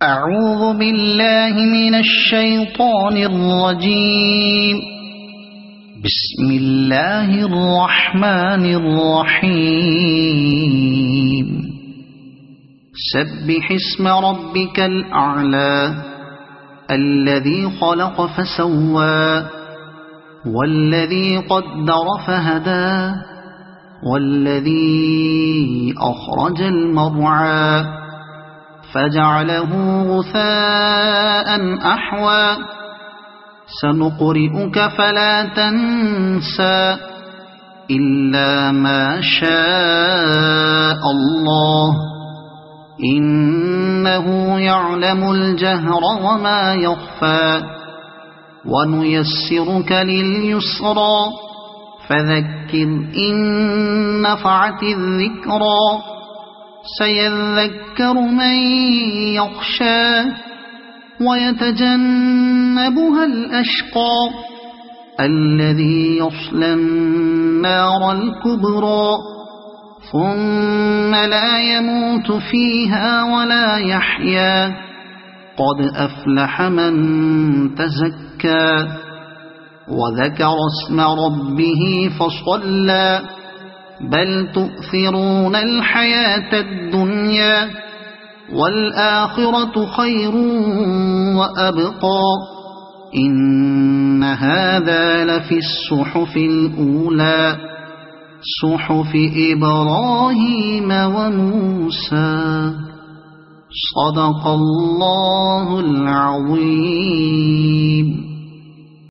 أعوذ بالله من الشيطان الرجيم. بسم الله الرحمن الرحيم. سبح اسم ربك الأعلى الذي خلق فسوى والذي قدر فهدى والذي أخرج المرعى فجعله غثاء أحوى سنقرئك فلا تنسى إلا ما شاء الله إنه يعلم الجهر وما يخفى ونيسرك لليسرى فذكر إن نفعت الذكرى سيذكر من يخشى ويتجنبها الأشقى الذي يصلى النار الكبرى ثم لا يموت فيها ولا يحيا قد أفلح من تزكى وذكر اسم ربه فصلى بل تؤثرون الحياة الدنيا والآخرة خير وأبقى إن هذا لفي الصحف الأولى صحف إبراهيم وموسى صدق الله العظيم.